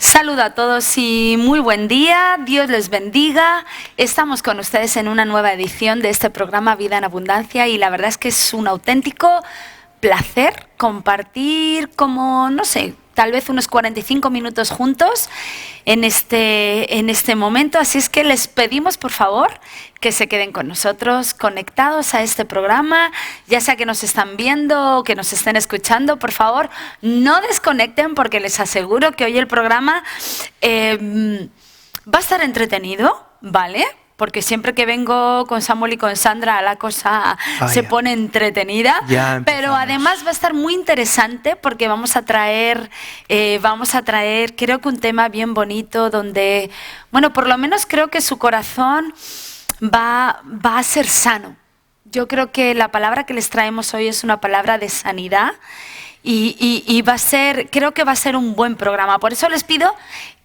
Saludo a todos y muy buen día, Dios les bendiga. Estamos con ustedes en una nueva edición de este programa Vida en Abundancia y la verdad es que es un auténtico placer compartir como, no sé, tal vez unos 45 minutos juntos en este momento. Así es que les pedimos, por favor, que se queden con nosotros, conectados a este programa, ya sea que nos están viendo o que nos estén escuchando. Por favor, no desconecten porque les aseguro que hoy el programa va a estar entretenido, ¿vale? Porque siempre que vengo con Samuel y con Sandra la cosa se pone entretenida, pero además va a estar muy interesante porque vamos a traer creo que un tema bien bonito donde, bueno, por lo menos creo que su corazón va a ser sano. Yo creo que la palabra que les traemos hoy es una palabra de sanidad y creo que va a ser un buen programa. Por eso les pido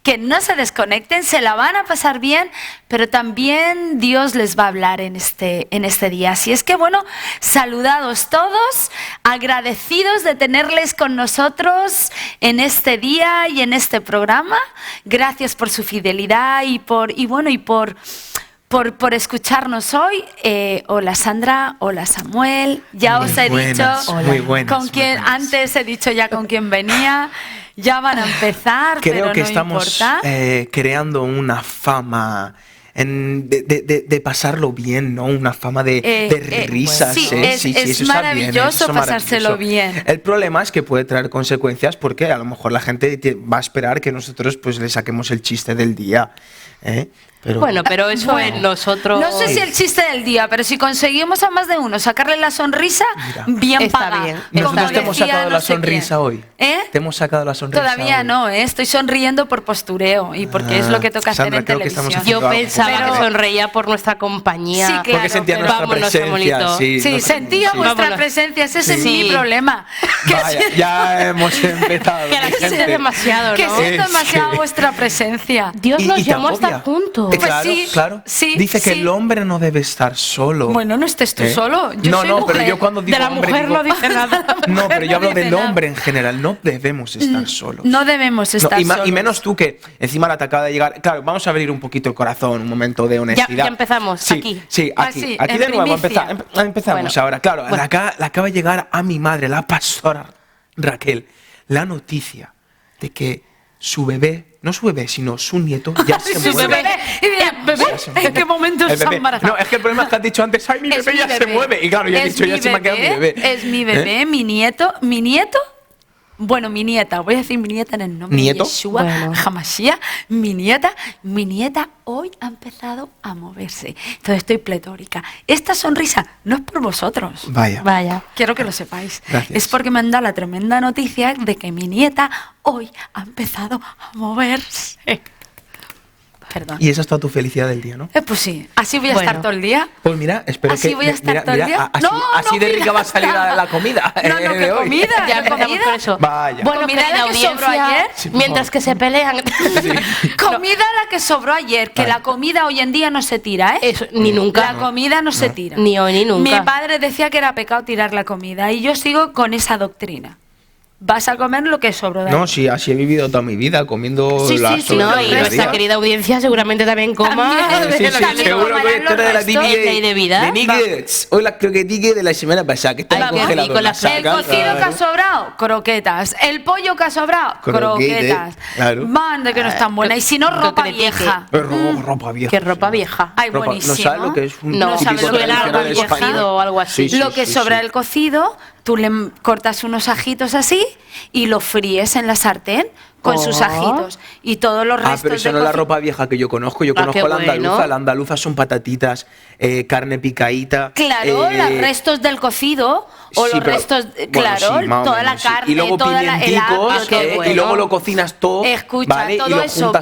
que no se desconecten, se la van a pasar bien, pero también Dios les va a hablar en este día. Así es que bueno, saludados todos, agradecidos de tenerles con nosotros en este día y en este programa. Gracias por su fidelidad y por escucharnos hoy. Hola Sandra, hola Samuel, ya os he dicho con quién, antes he dicho ya con quién venía. Ya van a empezar, creo pero que no estamos creando una fama de pasarlo bien, ¿no? Una fama de risas. Sí, es maravilloso pasárselo bien. El problema es que puede traer consecuencias porque a lo mejor la gente va a esperar que nosotros pues le saquemos el chiste del día. Pero eso en nosotros... No sé si el chiste del día, pero si conseguimos a más de uno sacarle la sonrisa, bien está pagada. bien. Nosotros te hemos sacado la sonrisa hoy. Te hemos sacado la sonrisa Todavía hoy. No, estoy sonriendo por postureo y porque es lo que toca Sandra, hacer en televisión. Yo pensaba que sonreía por nuestra compañía. Sí, claro, porque sentía nuestra presencia. Sí, sentía vuestra presencia, ese es mi problema. Vaya, ya hemos empezado. Que la gente demasiado, ¿no? Que siento demasiado vuestra presencia. Dios nos llamó a estar juntos. Claro. Dice que el hombre no debe estar solo. Bueno, no estés tú solo. Yo soy mujer. Pero yo cuando digo de la hombre, mujer no dice nada. No, pero yo hablo del hombre en general. No debemos estar solos. No debemos estar solos. Y menos tú que encima la te acaba de llegar. Claro, vamos a abrir un poquito el corazón, un momento de honestidad. Ya empezamos, aquí. Sí, aquí de nuevo empezamos ahora. Claro, le acaba de llegar a mi madre, la pastora Raquel, la noticia de que su bebé, no su bebé, sino su nieto, ya se mueve. ¿Bebé? ¿En qué momento se ha embarazado? No, es que el problema es que has dicho antes, ¡ay, mi bebé ya se mueve! Y claro, yo he dicho, ya se me ha quedado mi bebé. Es mi bebé, mi nieto. Bueno, mi nieta, voy a decir mi nieta en el nombre ¿Nieto? de Yeshua, Hamashiach. Mi nieta hoy ha empezado a moverse. Entonces estoy pletórica. Esta sonrisa no es por vosotros. Vaya. Quiero que lo sepáis. Gracias. Es porque me han dado la tremenda noticia de que mi nieta hoy ha empezado a moverse. Perdón. Y esa es toda tu felicidad del día, ¿no? Pues sí, así voy a estar todo el día. Pues mira, espero así que... voy a estar todo el día. Así de rica va a salir la comida. No, ¿qué comida? Ya empezamos con eso. Vaya. Bueno, comida la que sobró ayer. Mientras que se pelean. Comida la que sobró ayer, que la comida hoy en día no se tira, ¿eh? Eso, ni nunca. La comida no se tira. Ni hoy ni nunca. Mi padre decía que era pecado tirar la comida y yo sigo con esa doctrina. Vas a comer lo que sobró de ahí. No, sí, así he vivido toda mi vida, comiendo Sí, No, y nuestra querida audiencia seguramente también coma. Seguro que esto era de la ley de vida. de nuggets. Hoy creo que digue de la semana pasada, que está en el congelador. con la El cocido que ha sobrado, croquetas. El pollo que ha sobrado, croquetas. Claro. Mande que no es tan buena. Y si no, ropa vieja. Ropa vieja. ¿Qué ropa vieja? Ay, buenísimo. ¿No sabes lo que es un No, sabes lo que era algo cocido o algo así. Lo que sobra del cocido, tú le cortas unos ajitos así y lo fríes en la sartén con sus ajitos y todos los restos. Pero eso no es la ropa vieja que yo conozco. Yo conozco la andaluza. Bueno. La andaluza son patatitas, carne picadita. Claro, los restos del cocido o sí, los restos, bueno, sí, toda la carne, y luego toda el apio, y luego lo cocinas todo. Escucha, ¿vale? todo eso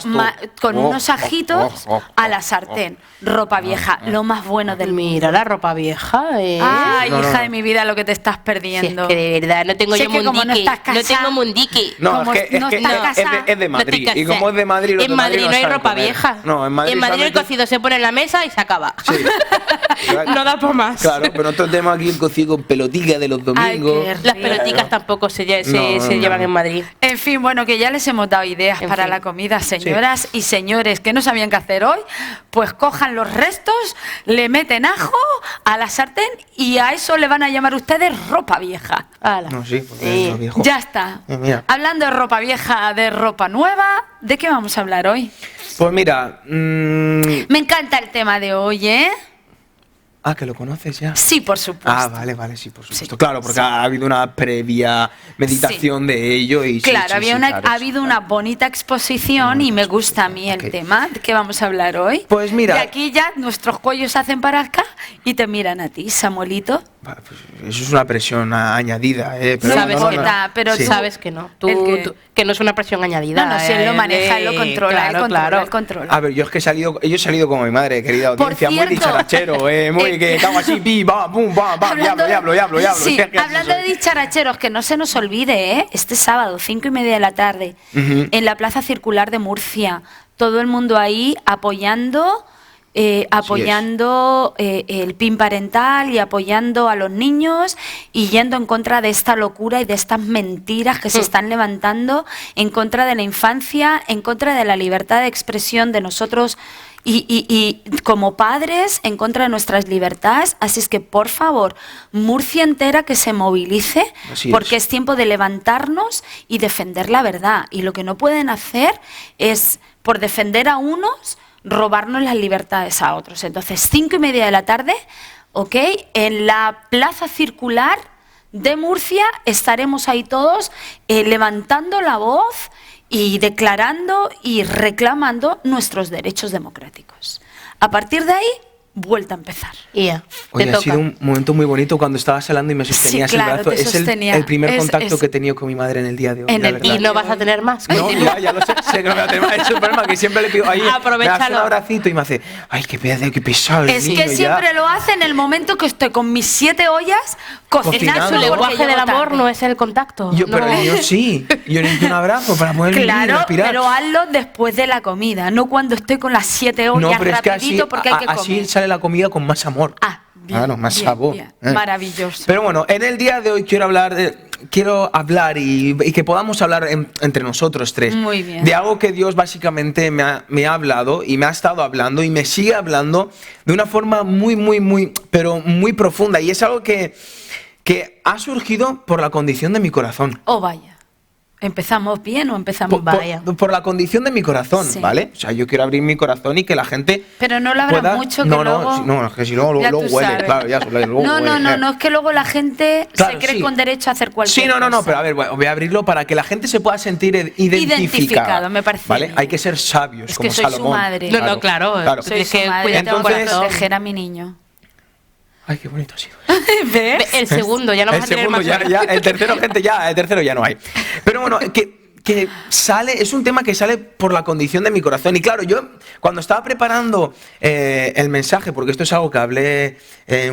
con unos ajitos a la sartén. Ropa vieja, lo más bueno del mundo. Mira la ropa vieja. Ay, hija de mi vida, lo que te estás perdiendo. Si es que de verdad no tengo yo mundique. No tengo mundique. No, es de Madrid. Y como es de Madrid, en Madrid no hay ropa vieja. No, en Madrid el cocido se pone en la mesa y se acaba. Sí. No da por más. Claro, pero nosotros tenemos aquí el cocido con pelotica día de los domingos. Las peloticas tampoco se llevan en Madrid. En fin, bueno, que ya les hemos dado ideas para la comida, señoras y señores que no sabían qué hacer hoy, pues cojan los restos, le meten ajo a la sartén y a eso le van a llamar ustedes ropa vieja. No, sí, porque es lo viejo. Ya está. Hablando de ropa vieja, de ropa nueva, ¿de qué vamos a hablar hoy? Pues mira... Me encanta el tema de hoy, ¿eh? Ah, ¿que lo conoces ya? Sí, por supuesto. Ah, vale, sí, por supuesto. Sí, claro, porque ha habido una previa meditación de ello. Y claro, ha habido una bonita exposición y me gusta a mí el tema. ¿De qué vamos a hablar hoy? Pues mira... Y aquí ya nuestros cuellos se hacen para acá y te miran a ti, Samuelito. Pues eso es una presión añadida, ¿eh? Pero sabes que no, pero sabes que no. Que no es una presión añadida. No, si él lo maneja, él lo controla, él controla. A ver, yo he salido como mi madre, querida audiencia, muy dicharachero, muy que estamos así, bum, diablo. Sí, hablando de dicharacheros, que no se nos olvide, este sábado, 5:30 de la tarde, en la Plaza Circular de Murcia, todo el mundo ahí apoyando el PIN parental y apoyando a los niños y yendo en contra de esta locura y de estas mentiras que se están levantando en contra de la infancia, en contra de la libertad de expresión de nosotros y como padres, en contra de nuestras libertades. Así es que, por favor, Murcia entera que se movilice, porque es tiempo de levantarnos y defender la verdad. Y lo que no pueden hacer es, por defender a unos, robarnos las libertades a otros. Entonces, 5:30 de la tarde, en la Plaza Circular de Murcia estaremos ahí todos levantando la voz y declarando y reclamando nuestros derechos democráticos. A partir de ahí, vuelta a empezar. Oye, ha sido un momento muy bonito cuando estabas hablando y me sostenías el brazo. Es el primer contacto que he tenido con mi madre en el día de hoy. ¿Y no vas a tener más? No, ya lo sé que no voy a tener más. Es un problema que siempre le pido, me hace un abracito y me hace, ay, qué pedazo, qué pesado el niño. Es que siempre lo hace en el momento que estoy con mis 7 ollas cocinando. Su lenguaje del amor no es el contacto. Pero yo sí. Yo necesito un abrazo para poder vivir y respirar. Pero hazlo después de la comida, no cuando estoy con las 7 ollas rapidito porque hay que comer. Así sale la comida con más amor. Más sabor. Maravilloso. Pero bueno, en el día de hoy quiero hablar y que podamos hablar entre nosotros tres. Muy bien. De algo que Dios básicamente me ha hablado y me ha estado hablando y me sigue hablando de una forma pero muy profunda. Y es algo que ha surgido por la condición de mi corazón. Oh, vaya. ¿Empezamos bien o empezamos vaya? Por la condición de mi corazón, ¿vale? O sea, yo quiero abrir mi corazón y que la gente... Pero no lo abras mucho, que es que si luego huele, claro, ya luego No, es que luego la gente se cree con derecho a hacer cualquier cosa. No, pero a ver, voy a abrirlo para que la gente se pueda sentir identificado, me parece. ¿Vale? Hay que ser sabios, como Salomón. Soy su madre. Claro. Soy su madre, tengo que proteger a mi niño. Ay, qué bonito ha sido. ¿Ves? El segundo, ya no vas a tener más. El tercero, gente, el tercero ya no hay. Pero bueno, que sale, es un tema que sale por la condición de mi corazón. Y claro, yo cuando estaba preparando el mensaje, porque esto es algo que hablé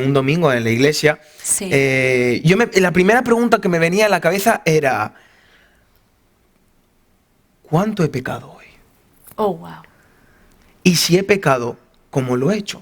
un domingo en la iglesia, la primera pregunta que me venía a la cabeza era, ¿cuánto he pecado hoy? Oh, wow. Y si he pecado, ¿cómo lo he hecho?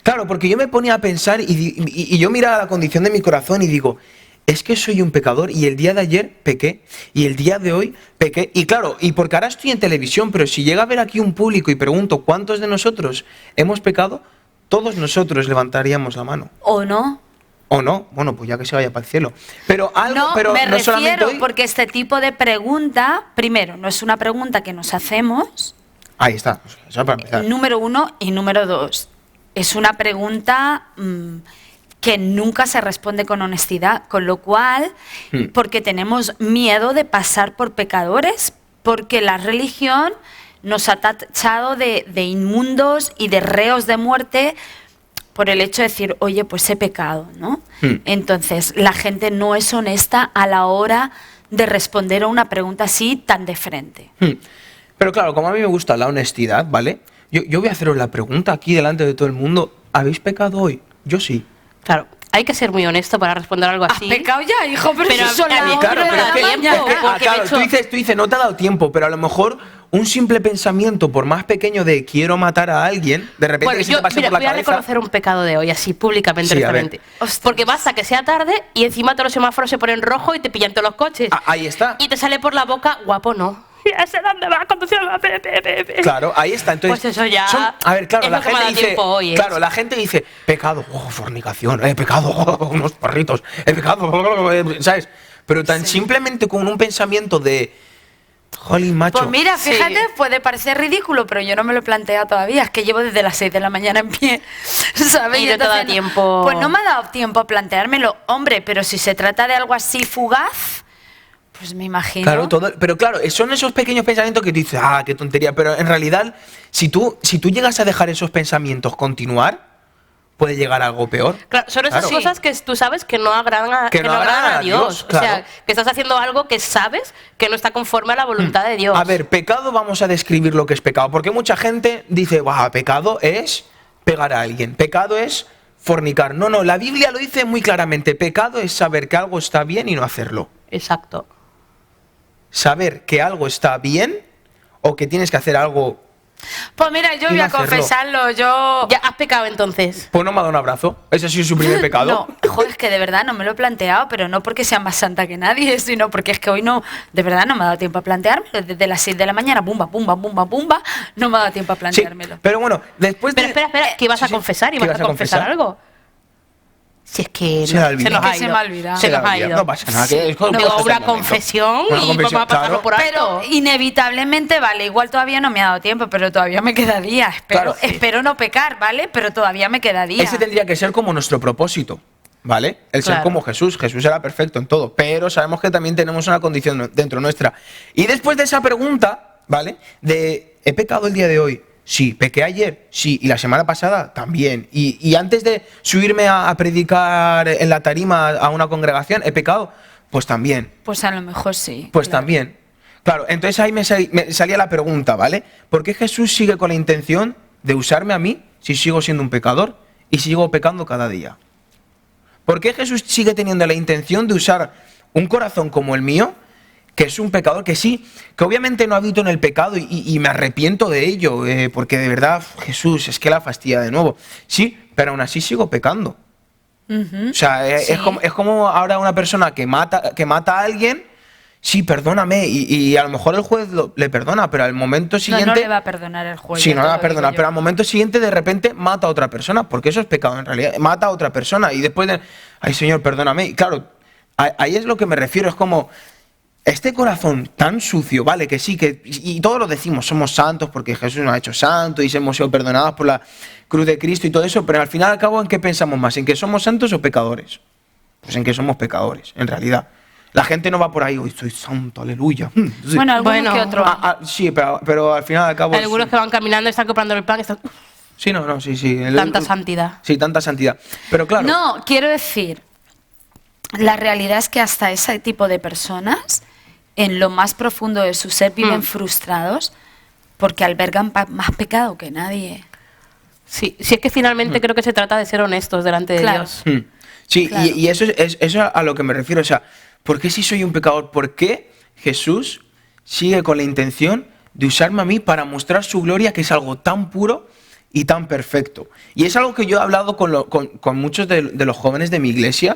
Claro, porque yo me ponía a pensar y yo miraba la condición de mi corazón y digo, es que soy un pecador y el día de ayer pequé y el día de hoy pequé. Y claro, y porque ahora estoy en televisión, pero si llega a ver aquí un público y pregunto ¿cuántos de nosotros hemos pecado? Todos nosotros levantaríamos la mano. ¿O no? ¿O no? Bueno, pues ya que se vaya para el cielo. Pero algo, me refiero, porque este tipo de pregunta, primero, no es una pregunta que nos hacemos. Ahí está, eso para empezar. Número 1 y número 2. Es una pregunta que nunca se responde con honestidad, con lo cual, porque tenemos miedo de pasar por pecadores, porque la religión nos ha tachado de inmundos y de reos de muerte por el hecho de decir, oye, pues he pecado, ¿no? Entonces, la gente no es honesta a la hora de responder a una pregunta así tan de frente. Pero claro, como a mí me gusta la honestidad, ¿vale? Yo voy a haceros la pregunta aquí delante de todo el mundo. ¿Habéis pecado hoy? Yo sí. Claro, hay que ser muy honesto para responder algo así. ¿Has pecado ya, hijo? Pero si son las Claro, tú dices, no te ha dado tiempo, pero a lo mejor un simple pensamiento, por más pequeño de quiero matar a alguien, de repente bueno, que se te pase por la cabeza. Voy a reconocer un pecado de hoy, así públicamente, directamente. Porque basta que sea tarde y encima todos los semáforos se ponen rojo y te pillan todos los coches. Ahí está. Y te sale por la boca, guapo no. Ya sé dónde va conduciendo. Claro, ahí está. Entonces, pues eso ya. A ver, claro, la gente dice. Hoy, claro, la gente dice, pecado, fornicación, pecado, unos perritos, pecado, ¿sabes? Pero tan simplemente con un pensamiento de. Jolín, macho. Pues mira, fíjate, puede parecer ridículo, pero yo no me lo he planteado todavía. Es que llevo desde las 6 de la mañana en pie, ¿sabes? Y no te da tiempo. Pues no me ha dado tiempo a planteármelo. Hombre, pero si se trata de algo así fugaz, pues me imagino. Claro, pero claro, son esos pequeños pensamientos que tú dices, qué tontería. Pero en realidad, si tú llegas a dejar esos pensamientos continuar, puede llegar a algo peor. Claro, son esas cosas que tú sabes que no agradan a Dios. Claro. O sea, que estás haciendo algo que sabes que no está conforme a la voluntad de Dios. A ver, pecado, vamos a describir lo que es pecado. Porque mucha gente dice, pecado es pegar a alguien. Pecado es fornicar. No, la Biblia lo dice muy claramente. Pecado es saber que algo está bien y no hacerlo. Exacto. Saber que algo está bien o que tienes que hacer algo. Pues mira, yo voy a confesarlo, ¿Ya has pecado entonces? Pues no me ha dado un abrazo. ¿Ese ha sido su primer pecado? No, joder, es que de verdad no me lo he planteado, pero no porque sea más santa que nadie, sino porque es que hoy no, de verdad no me ha dado tiempo a planteármelo. Desde las 6 de la mañana, pumba, no me ha dado tiempo a planteármelo. Sí, pero bueno, después de. Pero espera, ¿qué ibas a confesar? ¿Ibas a confesar algo? Si es que se nos ha olvidado. Se nos ha ido. No pasa nada. Una confesión y vamos a pasarlo por alto. Pero inevitablemente, vale, igual todavía no me ha dado tiempo, pero todavía me queda día. Espero no pecar, ¿vale? Pero todavía me queda día. Ese tendría que ser como nuestro propósito, ¿vale? El ser como Jesús. Jesús era perfecto en todo, pero sabemos que también tenemos una condición dentro nuestra. Y después de esa pregunta, ¿vale? ¿He pecado el día de hoy? Sí. ¿Pequé ayer? Sí. ¿Y la semana pasada? También. ¿Y antes de subirme a predicar en la tarima a una congregación, he pecado? Pues también. Pues a lo mejor sí. Pues también. Claro, entonces ahí me salía la pregunta, ¿vale? ¿Por qué Jesús sigue con la intención de usarme a mí si sigo siendo un pecador y sigo pecando cada día? ¿Por qué Jesús sigue teniendo la intención de usar un corazón como el mío, que es un pecador, que sí, que obviamente no habito en el pecado y me arrepiento de ello, porque de verdad, Jesús, es que la fastidia de nuevo. Sí, pero aún así sigo pecando. O sea, es como ahora una persona que mata a alguien, sí, perdóname, y a lo mejor el juez le perdona, pero al momento siguiente. No le va a perdonar el juez. Sí, no le va a perdonar, pero al momento siguiente de repente mata a otra persona, porque eso es pecado en realidad. Mata a otra persona y después ay, Señor, perdóname. Y claro, ahí es lo que me refiero, es como. Este corazón tan sucio, vale, que sí, y todos lo decimos, somos santos porque Jesús nos ha hecho santos y hemos sido perdonados por la cruz de Cristo y todo eso, pero al final al cabo, ¿en qué pensamos más? ¿En que somos santos o pecadores? Pues en que somos pecadores, en realidad. La gente no va por ahí, hoy soy santo, aleluya. Sí. Bueno, algunos que otros. Sí, pero al final al cabo. Algunos que van caminando, están comprando el pan, están. Sí, sí. Tanta santidad. Sí, tanta santidad. Pero claro. No, quiero decir, la realidad es que hasta ese tipo de personas, en lo más profundo de su ser, viven frustrados porque albergan más pecado que nadie. Sí, si es que finalmente creo que se trata de ser honestos delante de Dios. Sí, claro. y eso es a lo que me refiero. O sea, ¿por qué si soy un pecador? ¿Por qué Jesús sigue con la intención de usarme a mí para mostrar su gloria, que es algo tan puro y tan perfecto? Y es algo que yo he hablado con muchos de los jóvenes de mi iglesia,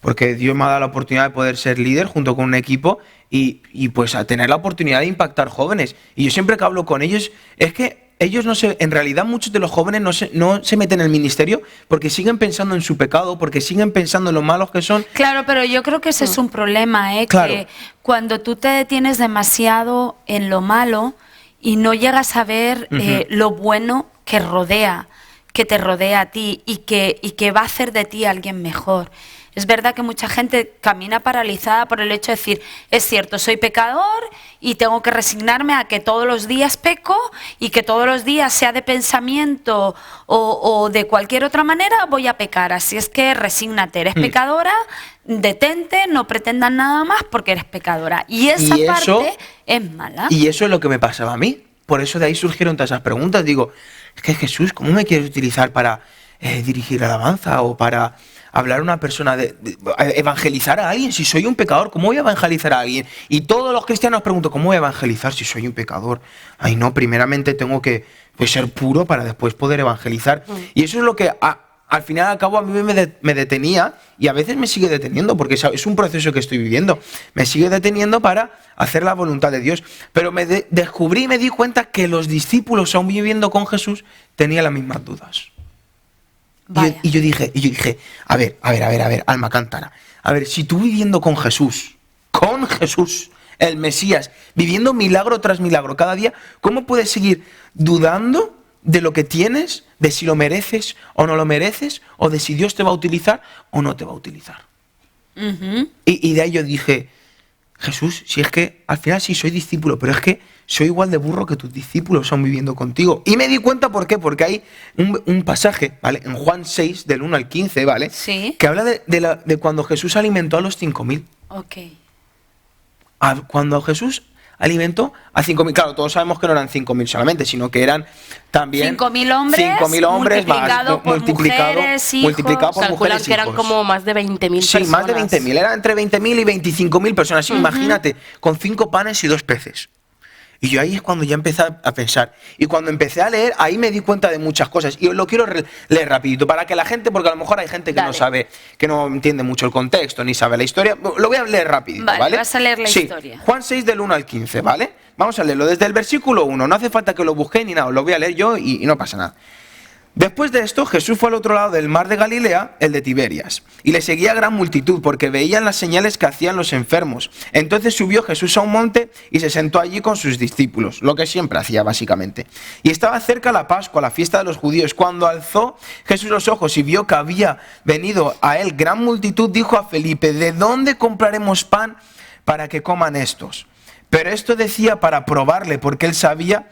porque Dios me ha dado la oportunidad de poder ser líder junto con un equipo y pues a tener la oportunidad de impactar jóvenes. Y yo siempre que hablo con ellos, es que ellos en realidad muchos de los jóvenes no se meten en el ministerio porque siguen pensando en su pecado, porque siguen pensando en lo malos que son. Claro, pero yo creo que ese es un problema, Claro. Que cuando tú te detienes demasiado en lo malo y no llegas a ver lo bueno que te rodea a ti y que va a hacer de ti alguien mejor. Es verdad que mucha gente camina paralizada por el hecho de decir, es cierto, soy pecador y tengo que resignarme a que todos los días peco y que todos los días, sea de pensamiento o de cualquier otra manera, voy a pecar. Así es que resígnate, eres pecadora, detente, no pretendas nada más porque eres pecadora. Y esa parte es mala. Y eso es lo que me pasaba a mí. Por eso de ahí surgieron todas esas preguntas. Digo, es que Jesús, ¿cómo me quieres utilizar para dirigir alabanza o para hablar a una persona, de evangelizar a alguien? Si soy un pecador, ¿cómo voy a evangelizar a alguien? Y todos los cristianos preguntan, ¿cómo voy a evangelizar si soy un pecador? Ay, no, primeramente tengo que ser puro para después poder evangelizar. Y eso es lo que al final y al cabo a mí me detenía, y a veces me sigue deteniendo, porque es un proceso que estoy viviendo. Me sigue deteniendo para hacer la voluntad de Dios. Pero descubrí y me di cuenta que los discípulos, aún viviendo con Jesús, tenían las mismas dudas. Y yo dije, a ver, alma cántara. A ver, si tú viviendo con Jesús, el Mesías, viviendo milagro tras milagro cada día, ¿cómo puedes seguir dudando de lo que tienes, de si lo mereces o no lo mereces, o de si Dios te va a utilizar o no te va a utilizar? Y de ahí yo dije, Jesús, si es que al final sí soy discípulo, pero es que soy igual de burro que tus discípulos son viviendo contigo. Y me di cuenta, ¿por qué? Porque hay un pasaje, ¿vale? En Juan 6, del 1 al 15, ¿vale? Sí. Que habla de cuando Jesús alimentó a los 5.000. Ok. Cuando Jesús alimentó a 5.000, claro, todos sabemos que no eran 5.000 solamente, sino que eran también 5.000 hombres multiplicado por mujeres, calculan que eran como más de 20.000 personas. Sí, más de 20.000, eran entre 20.000 y 25.000 personas. Imagínate, con 5 panes y 2 peces. Y yo ahí es cuando ya empecé a pensar. Y cuando empecé a leer, ahí me di cuenta de muchas cosas. Y os lo quiero leer rapidito, para que la gente, porque a lo mejor hay gente que no sabe, que no entiende mucho el contexto, ni sabe la historia. Lo voy a leer rapidito, ¿vale? Vas a leer la historia. Juan 6 del 1 al 15, ¿vale? Vamos a leerlo desde el versículo 1. No hace falta que lo busquéis ni nada, lo voy a leer yo y no pasa nada. Después de esto, Jesús fue al otro lado del mar de Galilea, el de Tiberias, y le seguía gran multitud porque veían las señales que hacían los enfermos. Entonces subió Jesús a un monte y se sentó allí con sus discípulos, lo que siempre hacía básicamente. Y estaba cerca la Pascua, la fiesta de los judíos. Cuando alzó Jesús los ojos y vio que había venido a él gran multitud, dijo a Felipe, ¿de dónde compraremos pan para que coman estos? Pero esto decía para probarle, porque él sabía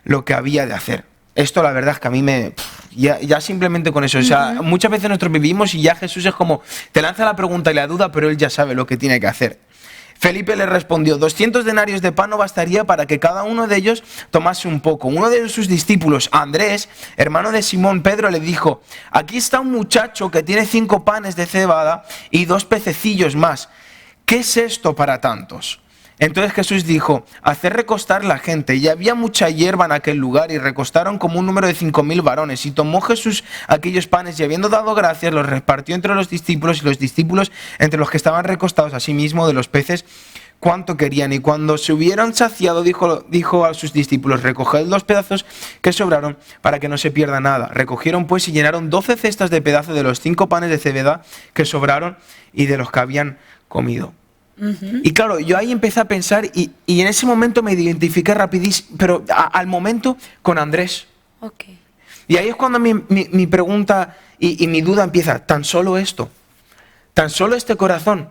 lo que había de hacer. Esto la verdad es que a mí ya simplemente con eso, o sea, muchas veces nosotros vivimos y ya Jesús es como, te lanza la pregunta y la duda, pero él ya sabe lo que tiene que hacer. Felipe le respondió, 200 denarios de pan no bastaría para que cada uno de ellos tomase un poco. Uno de sus discípulos, Andrés, hermano de Simón Pedro, le dijo, aquí está un muchacho que tiene 5 panes de cebada y 2 pececillos más. ¿Qué es esto para tantos? Entonces Jesús dijo, haced recostar la gente. Y había mucha hierba en aquel lugar, y recostaron como un número de 5.000 varones. Y tomó Jesús aquellos panes, y habiendo dado gracias, los repartió entre los discípulos, y los discípulos entre los que estaban recostados, asimismo de los peces, cuánto querían. Y cuando se hubieron saciado, dijo a sus discípulos, recoged los pedazos que sobraron, para que no se pierda nada. Recogieron pues y llenaron 12 cestas de pedazos de los 5 panes de cebada que sobraron, y de los que habían comido. Y claro, yo ahí empecé a pensar y en ese momento me identifiqué rapidísimo, pero al momento con Andrés. Okay. Y ahí es cuando mi pregunta y mi duda empieza, tan solo esto, tan solo este corazón,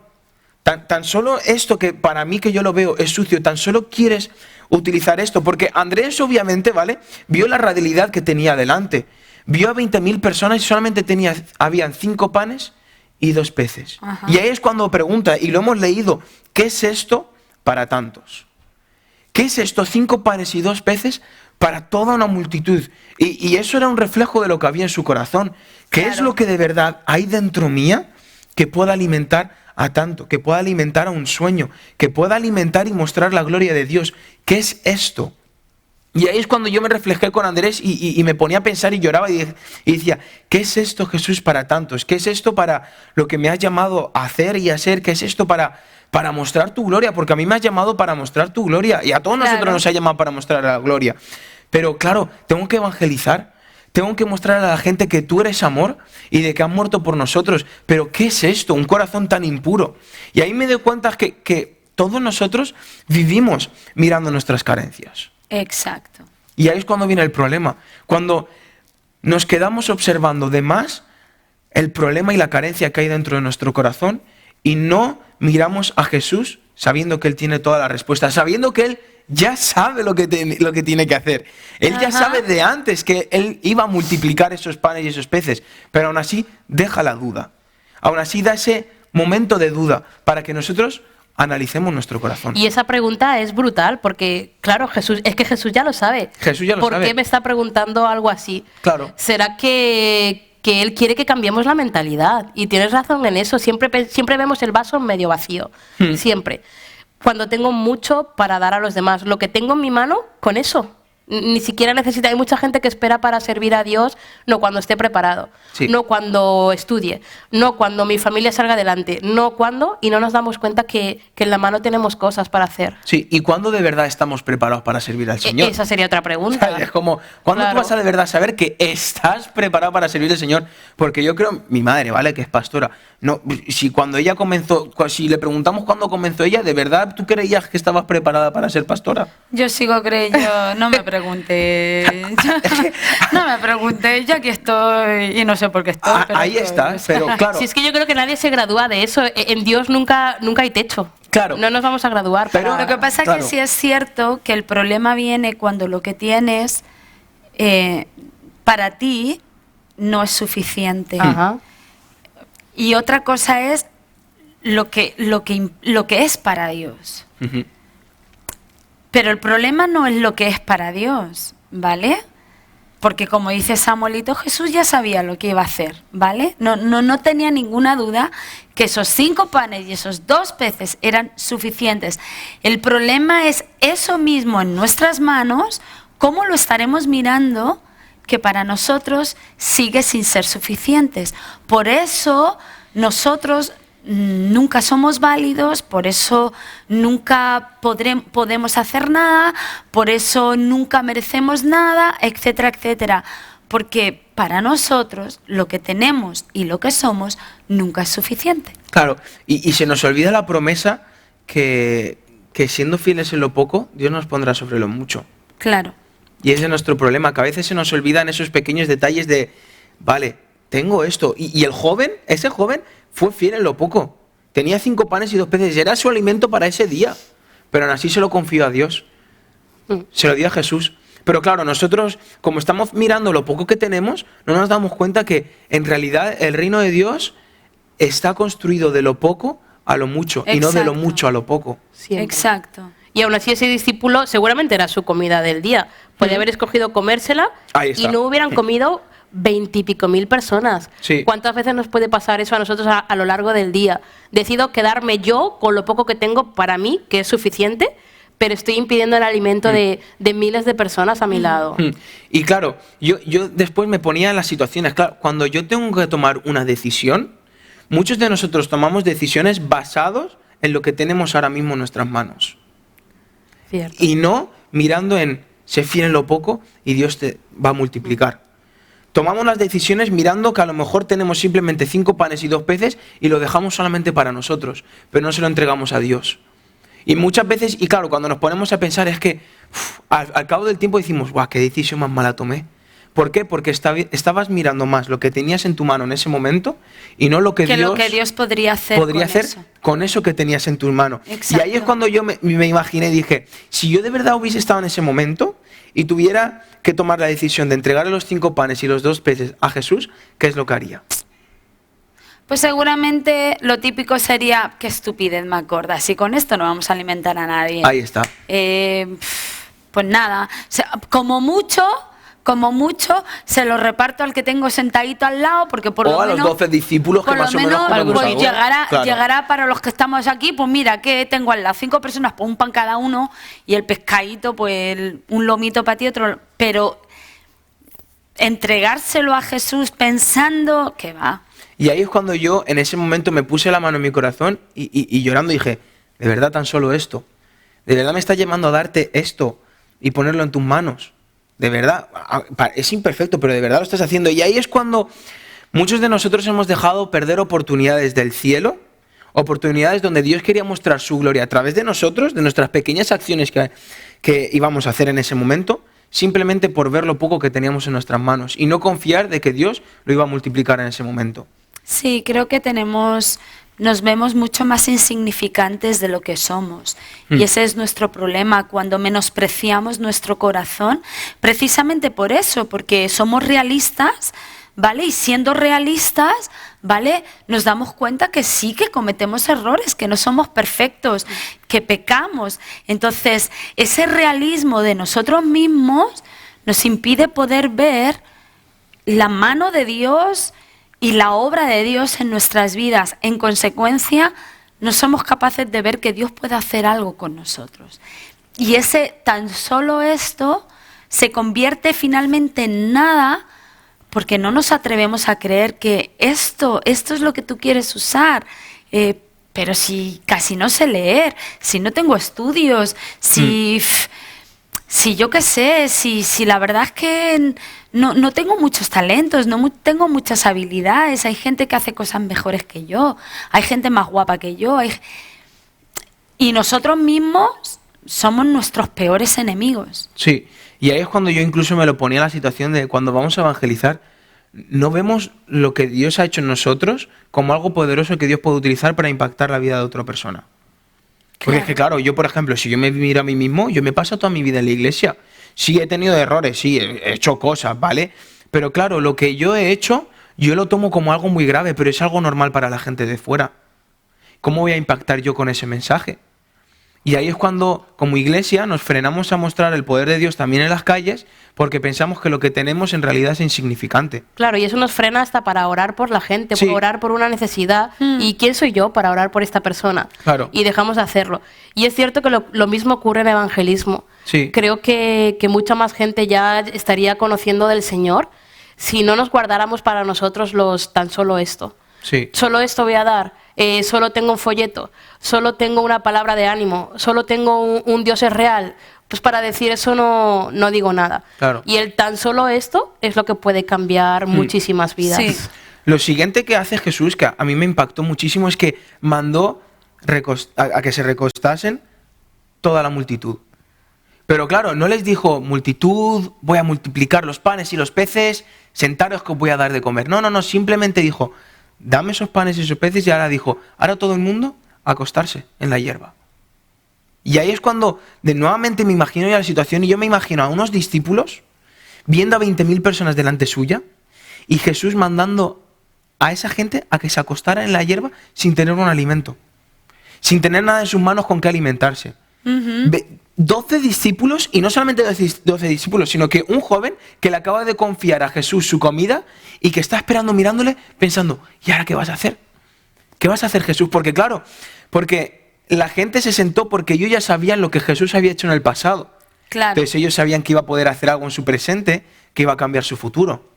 tan solo esto que para mí que yo lo veo es sucio, tan solo quieres utilizar esto, porque Andrés obviamente, ¿vale? Vio la realidad que tenía delante, vio a 20.000 personas y solamente habían 5 panes y 2 peces. Ajá. Y ahí es cuando pregunta, y lo hemos leído, ¿qué es esto para tantos? ¿Qué es esto? 5 panes y 2 peces para toda una multitud. Y eso era un reflejo de lo que había en su corazón. ¿Qué es lo que de verdad hay dentro mía que pueda alimentar a tanto? Que pueda alimentar a un sueño, que pueda alimentar y mostrar la gloria de Dios. ¿Qué es esto? Y ahí es cuando yo me reflejé con Andrés y me ponía a pensar y lloraba y decía, ¿qué es esto, Jesús, para tantos? ¿Qué es esto para lo que me has llamado a hacer y a ser? ¿Qué es esto para mostrar tu gloria? Porque a mí me has llamado para mostrar tu gloria y a todos nosotros nos ha llamado para mostrar la gloria. Pero claro, tengo que evangelizar, tengo que mostrar a la gente que tú eres amor y de que has muerto por nosotros. Pero ¿qué es esto? Un corazón tan impuro. Y ahí me doy cuenta que todos nosotros vivimos mirando nuestras carencias. Exacto. Y ahí es cuando viene el problema. Cuando nos quedamos observando de más el problema y la carencia que hay dentro de nuestro corazón y no miramos a Jesús sabiendo que Él tiene toda la respuesta, sabiendo que Él ya sabe lo que tiene que hacer. Él ya sabe de antes que Él iba a multiplicar esos panes y esos peces, pero aún así deja la duda. Aún así da ese momento de duda para que nosotros analicemos nuestro corazón. Y esa pregunta es brutal porque, claro, Jesús ya lo sabe. Jesús ya lo sabe. sabe. ¿Por qué me está preguntando algo así? Claro. ¿Será que Él quiere que cambiemos la mentalidad. Y tienes razón en eso. Siempre vemos el vaso medio vacío. Siempre. Cuando tengo mucho para dar a los demás. Lo que tengo en mi mano, con eso. Ni siquiera necesita. Hay mucha gente que espera para servir a Dios, no cuando esté preparado, no cuando estudie, no cuando mi familia salga adelante, no cuando, y no nos damos cuenta que en la mano tenemos cosas para hacer. Sí, ¿y cuándo de verdad estamos preparados para servir al Señor? Esa sería otra pregunta. O sea, es como, ¿cuándo tú vas a de verdad saber que estás preparado para servir al Señor? Porque yo creo, mi madre, ¿vale?, que es pastora, no, si cuando ella comenzó, si le preguntamos cuándo comenzó ella, ¿de verdad tú creías que estabas preparada para ser pastora? Yo sigo creyendo, no me pregunté. No me pregunté, yo aquí estoy y no sé por qué estoy. Ahí está, pero claro. Si es que yo creo que nadie se gradúa de eso. En Dios nunca hay techo. Claro. No nos vamos a graduar. Pero lo que pasa es que sí es cierto que el problema viene cuando lo que tienes para ti no es suficiente. Ajá. Y otra cosa es lo que es para Dios. Uh-huh. Pero el problema no es lo que es para Dios, ¿vale? Porque como dice Samuelito, Jesús ya sabía lo que iba a hacer, ¿vale? No tenía ninguna duda que esos 5 panes y esos 2 peces eran suficientes. El problema es eso mismo en nuestras manos, cómo lo estaremos mirando, que para nosotros sigue sin ser suficientes. Por eso nosotros nunca somos válidos, por eso nunca podemos hacer nada, por eso nunca merecemos nada, etcétera, etcétera. Porque para nosotros lo que tenemos y lo que somos nunca es suficiente. Claro, y se nos olvida la promesa que siendo fieles en lo poco, Dios nos pondrá sobre lo mucho. Claro. Y ese es nuestro problema, que a veces se nos olvidan esos pequeños detalles de, vale, tengo esto. Y ese joven fue fiel en lo poco. Tenía 5 panes y 2 peces. Era su alimento para ese día. Pero aún así se lo confió a Dios. Se lo dio a Jesús. Pero claro, nosotros, como estamos mirando lo poco que tenemos, no nos damos cuenta que en realidad el reino de Dios está construido de lo poco a lo mucho. Exacto. Y no de lo mucho a lo poco. Siempre. Exacto. Y aún así ese discípulo seguramente era su comida del día. Podía haber escogido comérsela y no hubieran comido 20 y pico mil personas. Sí. ¿Cuántas veces nos puede pasar eso a nosotros a lo largo del día? Decido quedarme yo con lo poco que tengo para mí, que es suficiente, pero estoy impidiendo el alimento de miles de personas a mi lado. Y claro, yo después me ponía en las situaciones. Claro, cuando yo tengo que tomar una decisión, muchos de nosotros tomamos decisiones basados en lo que tenemos ahora mismo en nuestras manos. Cierto. Y no mirando en sé fiel en lo poco y Dios te va a multiplicar. Tomamos las decisiones mirando que a lo mejor tenemos simplemente 5 panes y 2 peces y lo dejamos solamente para nosotros, pero no se lo entregamos a Dios. Y muchas veces, y claro, cuando nos ponemos a pensar es que al cabo del tiempo decimos, ¡guau, qué decisión más mala tomé! ¿Por qué? Porque estabas mirando más lo que tenías en tu mano en ese momento y no lo que Dios podría hacer con eso que tenías en tu mano. Exacto. Y ahí es cuando yo me imaginé y dije, si yo de verdad hubiese estado en ese momento y tuviera que tomar la decisión de entregarle los 5 panes y los 2 peces a Jesús, ¿qué es lo que haría? Pues seguramente lo típico sería, qué estupidez me acorda, si con esto no vamos a alimentar a nadie. Ahí está. Pues nada, o sea, como mucho se lo reparto al que tengo sentadito al lado, porque por lo menos... O a los 12 discípulos que más o menos pues llegará para los que estamos aquí, pues mira, ¿qué tengo al lado? 5 personas, pues un pan cada uno, y el pescadito, pues un lomito para ti, otro... Pero entregárselo a Jesús pensando que va... Y ahí es cuando yo en ese momento me puse la mano en mi corazón y llorando dije, de verdad tan solo esto, de verdad me está llamando a darte esto y ponerlo en tus manos. De verdad, es imperfecto, pero de verdad lo estás haciendo. Y ahí es cuando muchos de nosotros hemos dejado perder oportunidades del cielo, oportunidades donde Dios quería mostrar su gloria a través de nosotros, de nuestras pequeñas acciones que íbamos a hacer en ese momento, simplemente por ver lo poco que teníamos en nuestras manos y no confiar de que Dios lo iba a multiplicar en ese momento. Sí, creo que nos vemos mucho más insignificantes de lo que somos. Y ese es nuestro problema, cuando menospreciamos nuestro corazón, precisamente por eso, porque somos realistas, ¿vale? Y siendo realistas, ¿vale? Nos damos cuenta que sí, que cometemos errores, que no somos perfectos, que pecamos. Entonces, ese realismo de nosotros mismos nos impide poder ver la mano de Dios y la obra de Dios en nuestras vidas. En consecuencia, no somos capaces de ver que Dios puede hacer algo con nosotros. Y ese tan solo esto se convierte finalmente en nada porque no nos atrevemos a creer que esto es lo que tú quieres usar. Pero si casi no sé leer, si no tengo estudios, si yo qué sé, si la verdad es que no tengo muchos talentos, tengo muchas habilidades, hay gente que hace cosas mejores que yo, hay gente más guapa que yo, y nosotros mismos somos nuestros peores enemigos. Sí, y ahí es cuando yo incluso me lo ponía en la situación de cuando vamos a evangelizar, no vemos lo que Dios ha hecho en nosotros como algo poderoso que Dios puede utilizar para impactar la vida de otra persona. Porque es que claro, yo por ejemplo, si yo me miro a mí mismo, yo me paso toda mi vida en la iglesia. Sí, he tenido errores, sí, he hecho cosas, ¿vale? Pero claro, lo que yo he hecho, yo lo tomo como algo muy grave, pero es algo normal para la gente de fuera. ¿Cómo voy a impactar yo con ese mensaje? Y ahí es cuando, como iglesia, nos frenamos a mostrar el poder de Dios también en las calles, porque pensamos que lo que tenemos en realidad es insignificante. Claro, y eso nos frena hasta para orar por la gente, por orar por una necesidad. ¿Y quién soy yo para orar por esta persona? Claro. Y dejamos de hacerlo. Y es cierto que lo mismo ocurre en evangelismo. Sí. Creo que mucha más gente ya estaría conociendo del Señor si no nos guardáramos para nosotros tan solo esto. Sí. Solo esto voy a dar. Solo tengo un folleto, solo tengo una palabra de ánimo, solo tengo un Dios es real. Pues para decir eso no digo nada. Claro. Y el tan solo esto es lo que puede cambiar muchísimas vidas. Sí. Lo siguiente que hace Jesús, que a mí me impactó muchísimo, es que mandó a que se recostasen toda la multitud. Pero claro, no les dijo, multitud, voy a multiplicar los panes y los peces, sentaros que os voy a dar de comer. No, simplemente dijo, dame esos panes y esos peces, y ahora dijo, ahora todo el mundo a acostarse en la hierba. Y ahí es cuando nuevamente me imagino ya la situación, y yo me imagino a unos discípulos viendo a 20.000 personas delante suya, y Jesús mandando a esa gente a que se acostara en la hierba sin tener un alimento, sin tener nada en sus manos con qué alimentarse. 12 discípulos, y no solamente 12 discípulos, sino que un joven que le acaba de confiar a Jesús su comida y que está esperando, mirándole, pensando, ¿y ahora qué vas a hacer? ¿Qué vas a hacer, Jesús? Porque claro, porque la gente se sentó porque ellos ya sabían lo que Jesús había hecho en el pasado. Claro. Entonces ellos sabían que iba a poder hacer algo en su presente, que iba a cambiar su futuro.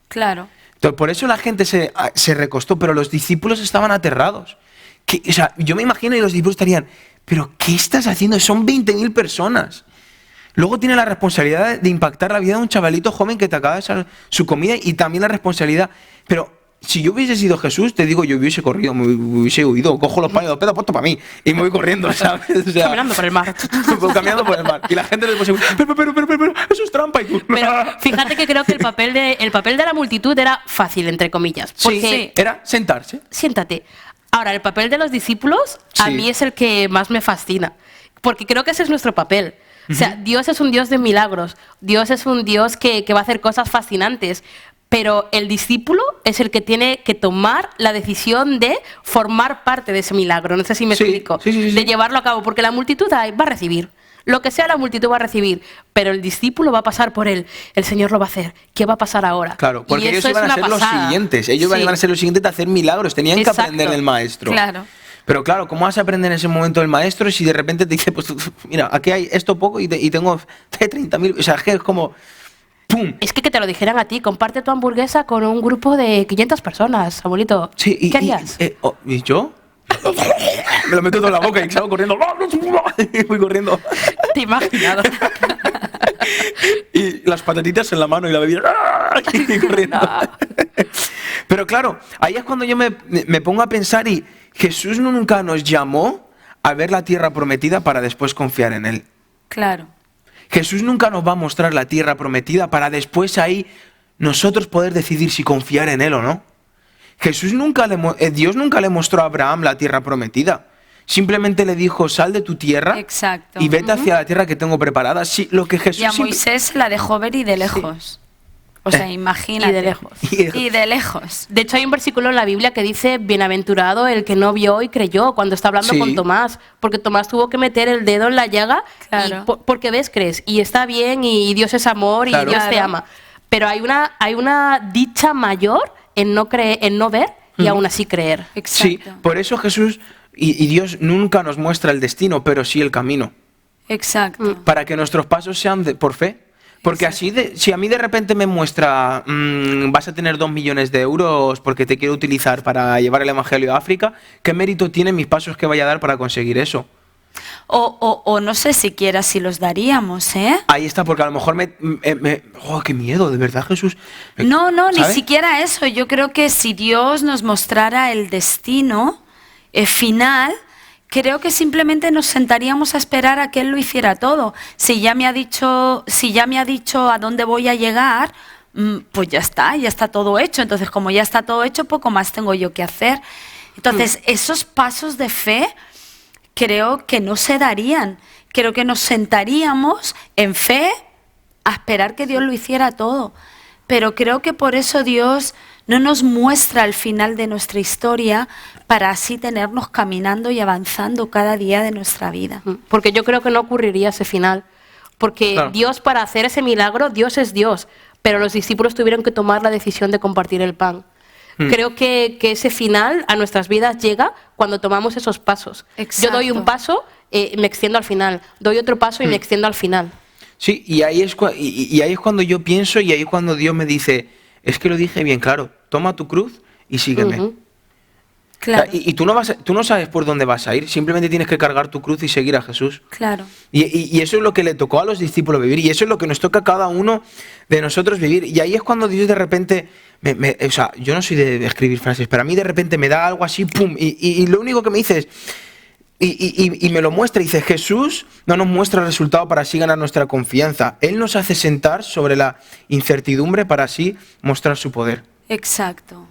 Claro. Entonces, por eso la gente se recostó, pero los discípulos estaban aterrados. O sea, yo me imagino y los discípulos estarían, ¿pero qué estás haciendo? Son 20.000 personas. Luego tiene la responsabilidad de impactar la vida de un chavalito joven que te acaba de dar su comida, y también la responsabilidad. Pero si yo hubiese sido Jesús, te digo, yo hubiese corrido, me hubiese huido, cojo los panes de pedo, puesto para mí, y me voy corriendo, ¿sabes? O sea, caminando por el mar. Caminando por el mar. Y la gente le dice, pero, eso es trampa. Y tú, pero fíjate que creo que el papel de la multitud era fácil, entre comillas. Porque sí, era sentarse. Siéntate. Ahora, el papel de los discípulos a mí es el que más me fascina, porque creo que ese es nuestro papel. O sea, Dios es un Dios de milagros, Dios es un Dios que va a hacer cosas fascinantes, pero el discípulo es el que tiene que tomar la decisión de formar parte de ese milagro. No sé si me explico. Sí. De llevarlo a cabo, porque la multitud va a recibir. Lo que sea la multitud va a recibir, pero el discípulo va a pasar por él. El Señor lo va a hacer. ¿Qué va a pasar ahora? Claro, porque ellos iban a ser los siguientes. Ellos iban a ser los siguientes de hacer milagros. Tenían que aprender del maestro. Claro. Pero claro, ¿cómo vas a aprender en ese momento del maestro si de repente te dice, pues mira, aquí hay esto poco y tengo 30.000? O sea, es como ¡pum! Es que te lo dijeran a ti, comparte tu hamburguesa con un grupo de 500 personas, abuelito. Sí, ¿Qué harías? ¿Y yo? Me lo meto todo en la boca y salgo corriendo. Voy corriendo. Te he imaginado. Y las patatitas en la mano y la bebida. Y corriendo. Pero claro, ahí es cuando yo me pongo a pensar, y Jesús nunca nos llamó a ver la tierra prometida para después confiar en Él. Claro. Jesús nunca nos va a mostrar la tierra prometida para después ahí nosotros poder decidir si confiar en Él o no. Dios nunca le mostró a Abraham la tierra prometida. Simplemente le dijo, sal de tu tierra. Exacto. Y vete hacia la tierra que tengo preparada. Sí, lo que Jesús y a Moisés la dejó ver y de lejos. Sí. O sea, imagínate. Y de lejos. Y de lejos. De hecho, hay un versículo en la Biblia que dice, bienaventurado el que no vio y creyó, cuando está hablando con Tomás. Porque Tomás tuvo que meter el dedo en la llaga. Claro. Porque ves, crees. Y está bien, y Dios es amor, y Dios te ama. Pero hay una dicha mayor en no creer, en no ver y aún así creer. Exacto. Sí, por eso Jesús y Dios nunca nos muestra el destino, pero sí el camino. Exacto. Para que nuestros pasos sean por fe. Porque así, si a mí de repente me muestra, vas a tener 2 millones de euros porque te quiero utilizar para llevar el Evangelio a África, ¿qué mérito tienen mis pasos que vaya a dar para conseguir eso? O no sé siquiera si los daríamos, ¿eh? Ahí está, porque a lo mejor ¡oh, qué miedo! De verdad, Jesús. No, ¿sabes? ni siquiera eso. Yo creo que si Dios nos mostrara el destino final, creo que simplemente nos sentaríamos a esperar a que Él lo hiciera todo. Si ya me ha dicho a dónde voy a llegar, pues ya está todo hecho. Entonces, como ya está todo hecho, poco más tengo yo que hacer. Entonces, esos pasos de fe creo que no se darían. Creo que nos sentaríamos en fe a esperar que Dios lo hiciera todo. Pero creo que por eso Dios no nos muestra el final de nuestra historia para así tenernos caminando y avanzando cada día de nuestra vida. Porque yo creo que no ocurriría ese final. Porque claro, Dios, para hacer ese milagro, Dios es Dios. Pero los discípulos tuvieron que tomar la decisión de compartir el pan. Creo que ese final a nuestras vidas llega cuando tomamos esos pasos. Exacto. Yo doy un paso, me extiendo al final. Doy otro paso y me extiendo al final. Sí, y ahí es cuando yo pienso, y ahí es cuando Dios me dice, es que lo dije bien claro, toma tu cruz y sígueme. Claro. Y tú no sabes por dónde vas a ir, simplemente tienes que cargar tu cruz y seguir a Jesús. Claro. Y eso es lo que le tocó a los discípulos vivir, y eso es lo que nos toca a cada uno de nosotros vivir. Y ahí es cuando Dios de repente, o sea, yo no soy de escribir frases, pero a mí de repente me da algo así, pum, y lo único que me dice es, y me lo muestra, y dice, Jesús no nos muestra el resultado para así ganar nuestra confianza. Él nos hace sentar sobre la incertidumbre para así mostrar su poder. Exacto.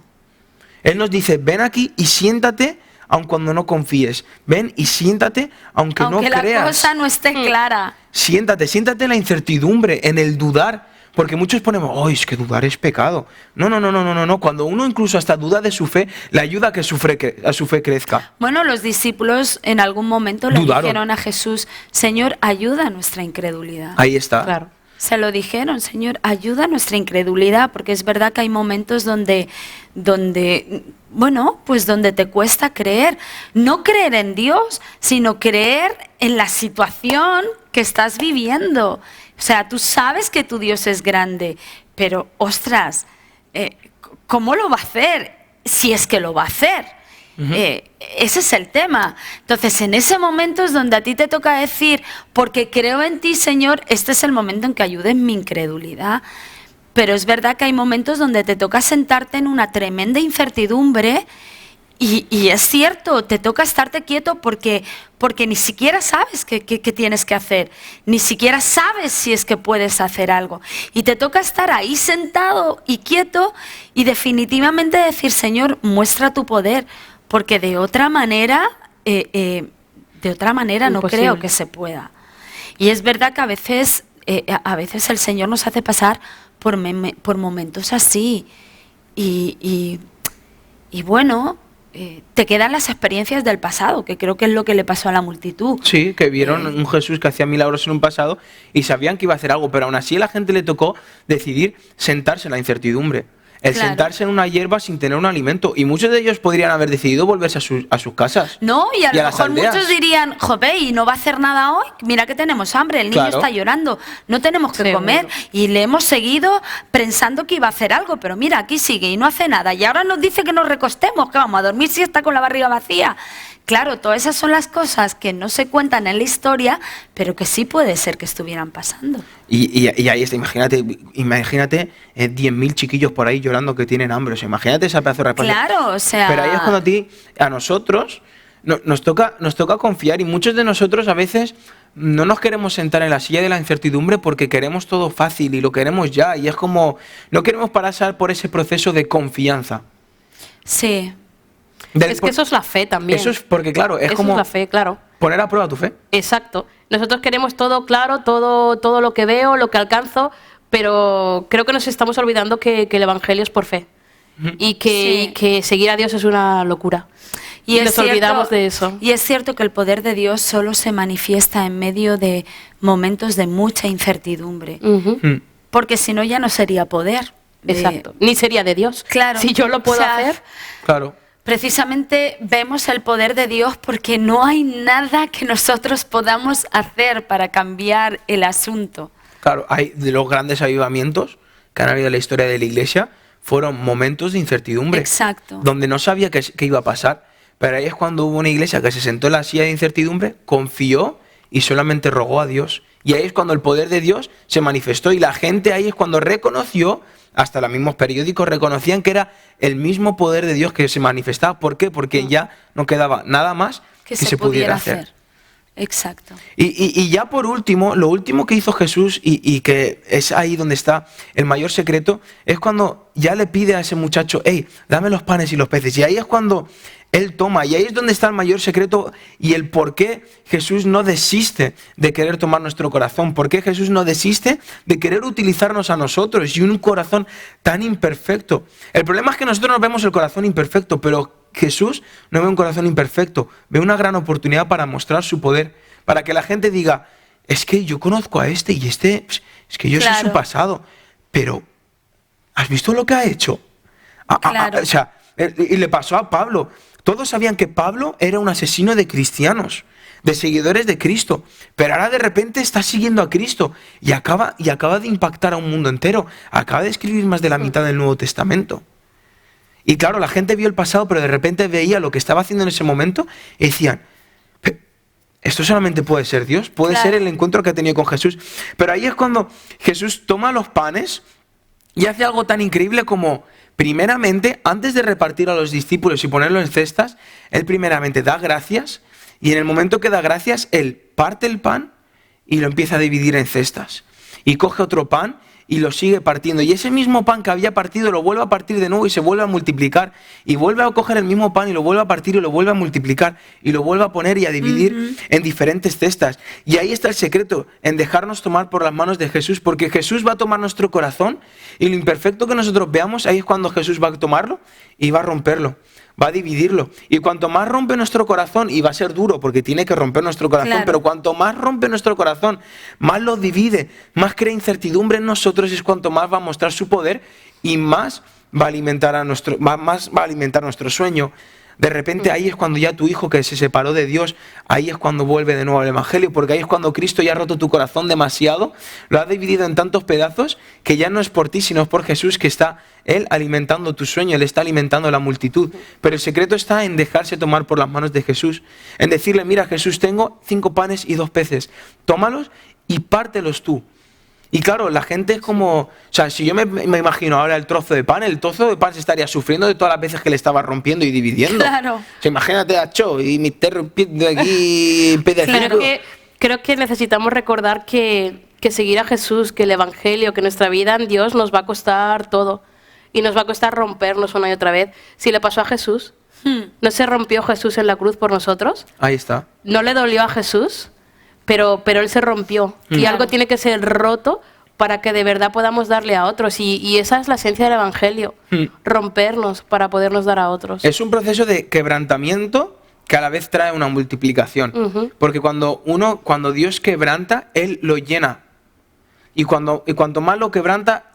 Él nos dice, ven aquí y siéntate aun cuando no confíes. Ven y siéntate aunque no creas. Aunque la cosa no esté clara. Siéntate en la incertidumbre, en el dudar. Porque muchos ponemos, oh, es que dudar es pecado. No. Cuando uno incluso hasta duda de su fe, le ayuda a que su fe crezca. Bueno, los discípulos en algún momento le dijeron a Jesús, Señor, ayuda a nuestra incredulidad. Ahí está. Claro. Se lo dijeron, Señor, ayuda a nuestra incredulidad, porque es verdad que hay momentos donde te cuesta creer. No creer en Dios, sino creer en la situación que estás viviendo. O sea, tú sabes que tu Dios es grande, pero, ostras, ¿cómo lo va a hacer? Si es que lo va a hacer. Ese es el tema. Entonces, en ese momento es donde a ti te toca decir, porque creo en ti, Señor, este es el momento en que ayudes mi incredulidad. Pero es verdad que hay momentos donde te toca sentarte en una tremenda incertidumbre y es cierto, te toca estarte quieto porque ni siquiera sabes qué tienes que hacer, ni siquiera sabes si es que puedes hacer algo. Y te toca estar ahí sentado y quieto y definitivamente decir, Señor, muestra tu poder. Porque de otra manera no creo que se pueda. Y es verdad que a veces el Señor nos hace pasar por momentos así. Y bueno, te quedan las experiencias del pasado, que creo que es lo que le pasó a la multitud. Sí, que vieron un Jesús que hacía milagros en un pasado y sabían que iba a hacer algo, pero aún así a la gente le tocó decidir sentarse en la incertidumbre. Sentarse en una hierba sin tener un alimento. Y muchos de ellos podrían haber decidido volverse a sus casas. No, y a lo mejor muchos dirían, joder, ¿y no va a hacer nada hoy? Mira que tenemos hambre, el niño está llorando, no tenemos que comer. Y le hemos seguido pensando que iba a hacer algo, pero mira, aquí sigue y no hace nada. Y ahora nos dice que nos recostemos, que vamos a dormir si está con la barriga vacía. Claro, todas esas son las cosas que no se cuentan en la historia, pero que sí puede ser que estuvieran pasando. Y ahí está, imagínate 10.000 chiquillos por ahí llorando que tienen hambre. O sea, imagínate esa pedazo de respuesta. Claro, o sea... Pero ahí es cuando a nosotros nos toca confiar, y muchos de nosotros a veces no nos queremos sentar en la silla de la incertidumbre porque queremos todo fácil y lo queremos ya. Y es como, no queremos pasar por ese proceso de confianza. Sí. Es que eso es la fe también. Eso es porque, claro, es como es la fe, claro. Poner a prueba tu fe. Exacto. Nosotros queremos todo claro, todo lo que veo, lo que alcanzo, pero creo que nos estamos olvidando que el Evangelio es por fe. Y que seguir a Dios es una locura. Y nos olvidamos de eso. Y es cierto que el poder de Dios solo se manifiesta en medio de momentos de mucha incertidumbre. porque si no ya no sería poder. Exacto, ni sería de Dios. Claro. Si yo lo puedo hacer. Claro. Precisamente vemos el poder de Dios porque no hay nada que nosotros podamos hacer para cambiar el asunto. Claro, hay de los grandes avivamientos que han habido en la historia de la Iglesia, fueron momentos de incertidumbre. Exacto. Donde no sabía qué iba a pasar. Pero ahí es cuando hubo una iglesia que se sentó en la silla de incertidumbre, confió y solamente rogó a Dios. Y ahí es cuando el poder de Dios se manifestó y la gente ahí es cuando reconoció, hasta los mismos periódicos reconocían que era el mismo poder de Dios que se manifestaba. ¿Por qué? Porque ya no quedaba nada más que se pudiera hacer. Exacto. Y ya por último, lo último que hizo Jesús y que es ahí donde está el mayor secreto, es cuando ya le pide a ese muchacho, hey, dame los panes y los peces. Y ahí es cuando él toma, y ahí es donde está el mayor secreto y el por qué Jesús no desiste de querer tomar nuestro corazón, por qué Jesús no desiste de querer utilizarnos a nosotros y un corazón tan imperfecto. El problema es que nosotros nos vemos el corazón imperfecto, pero Jesús no ve un corazón imperfecto, ve una gran oportunidad para mostrar su poder, para que la gente diga, es que yo conozco a este y este, es que yo sé su pasado, pero ¿has visto lo que ha hecho? Claro. O sea, y le pasó a Pablo. Todos sabían que Pablo era un asesino de cristianos, de seguidores de Cristo, pero ahora de repente está siguiendo a Cristo y acaba de impactar a un mundo entero, acaba de escribir más de la mitad del Nuevo Testamento. Y claro, la gente vio el pasado, pero de repente veía lo que estaba haciendo en ese momento y decían, esto solamente puede ser Dios, puede ser el encuentro que ha tenido con Jesús. Pero ahí es cuando Jesús toma los panes y hace algo tan increíble como, primeramente, antes de repartir a los discípulos y ponerlos en cestas, él primeramente da gracias y en el momento que da gracias, él parte el pan y lo empieza a dividir en cestas. Y coge otro pan y lo sigue partiendo. Y ese mismo pan que había partido lo vuelve a partir de nuevo y se vuelve a multiplicar. Y vuelve a coger el mismo pan y lo vuelve a partir y lo vuelve a multiplicar. Y lo vuelve a poner y a dividir en diferentes cestas. Y ahí está el secreto, en dejarnos tomar por las manos de Jesús. Porque Jesús va a tomar nuestro corazón y lo imperfecto que nosotros veamos, ahí es cuando Jesús va a tomarlo y va a romperlo. Va a dividirlo. Y cuanto más rompe nuestro corazón, y va a ser duro porque tiene que romper nuestro corazón, pero cuanto más rompe nuestro corazón, más lo divide, más crea incertidumbre en nosotros, es cuanto más va a mostrar su poder y más va a alimentar más va a alimentar nuestro sueño. De repente ahí es cuando ya tu hijo que se separó de Dios, ahí es cuando vuelve de nuevo al Evangelio, porque ahí es cuando Cristo ya ha roto tu corazón demasiado, lo ha dividido en tantos pedazos que ya no es por ti, sino es por Jesús que está Él alimentando tu sueño, Él está alimentando la multitud. Pero el secreto está en dejarse tomar por las manos de Jesús, en decirle, mira Jesús, tengo 5 panes y 2 peces, tómalos y pártelos tú. Y claro, la gente es como, o sea, si yo me imagino ahora el trozo de pan se estaría sufriendo de todas las veces que le estaba rompiendo y dividiendo. Claro. O sea, imagínate a Cho y me esté rompiendo aquí pedacito. Creo que necesitamos recordar que seguir a Jesús, que el Evangelio, que nuestra vida en Dios nos va a costar todo. Y nos va a costar rompernos una y otra vez. Si le pasó a Jesús, ¿no se rompió Jesús en la cruz por nosotros? Ahí está. ¿No le dolió a Jesús? Pero Él se rompió. Y algo tiene que ser roto para que de verdad podamos darle a otros. Y esa es la esencia del Evangelio. Rompernos para podernos dar a otros. Es un proceso de quebrantamiento que a la vez trae una multiplicación. Porque cuando Dios quebranta, Él lo llena. Y cuanto más lo quebranta,